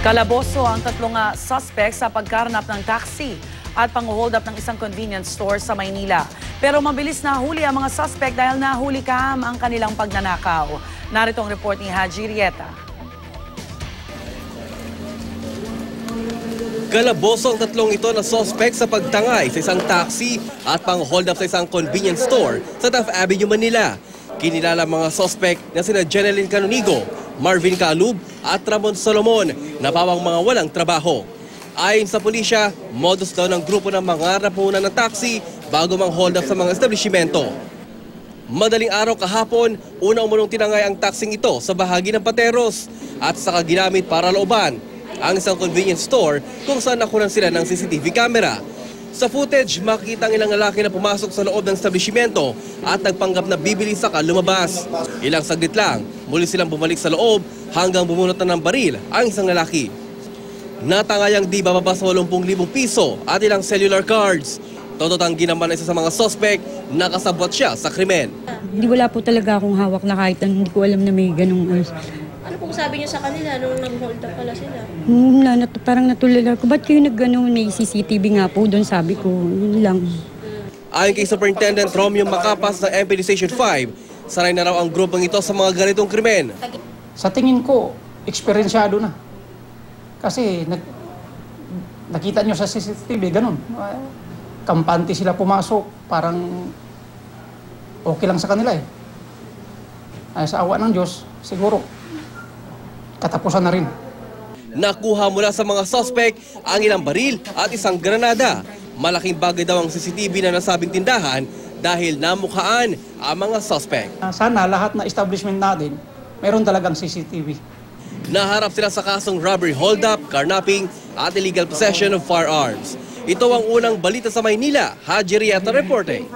Kalaboso ang tatlong suspect sa pagkarnap ng taxi at pang-hold up ng isang convenience store sa Maynila. Pero mabilis na huli ang mga suspect dahil nahuli kaham ang kanilang pagnanakaw. Narito ang report ni Haji Rieta. Kalaboso ang tatlong ito na suspect sa pagtangay sa isang taxi at pang-hold up sa isang convenience store sa Taft Avenue, Manila. Kinilala mga suspect na sina Jeneline Canonigo, Marvin Calub at Ramon Solomon na pawang mga walang trabaho. Ayon sa pulisya, modus daw ng grupo ng mga rapunan ng taxi bago mang-hold up sa mga establishmento. Madaling araw kahapon, una umunong tinangay ang taxing ito sa bahagi ng Pateros at saka ginamit para looban ang isang convenience store kung saan nakunan sila ng CCTV camera. Sa footage, makikita ang ilang lalaki na pumasok sa loob ng establishmento at nagpanggap na bibili saka lumabas. Ilang saglit lang, muli silang bumalik sa loob hanggang bumunot na ng baril ang isang lalaki. Natangayang di bababa sa 80,000 piso at ilang cellular cards. Tototanggi naman na isa sa mga suspect na kasabwat siya sa krimen. Hindi wala po talaga akong hawak na kahit hindi ko alam na may ganung Ano pong sabi niyo sa kanila nung nag-hold up pala sila? parang natulala ko. Ba't kayo nag-ganun? May CCTV nga po doon, sabi ko. Yun lang. Ayon kay Superintendent Romeo Macapas ng MPD Station 5, sanay na raw ang grupong ito sa mga ganitong krimen. Sa tingin ko, eksperyensyado na. Kasi nakita nyo sa CCTV, ganun. Kampante sila pumasok, parang okay lang sa kanila eh. Ay, sa awa ng Diyos, siguro, katapusan na rin. Nakuha mula sa mga suspect ang ilang baril at isang granada. Malaking bagay daw ang CCTV na nasabing tindahan dahil namukhaan ang mga suspect. Sana lahat na establishment natin, meron talagang CCTV. Naharap sila sa kasong robbery hold-up, carnapping at illegal possession of firearms. Ito ang unang balita sa Maynila. Haji Rieta reporting.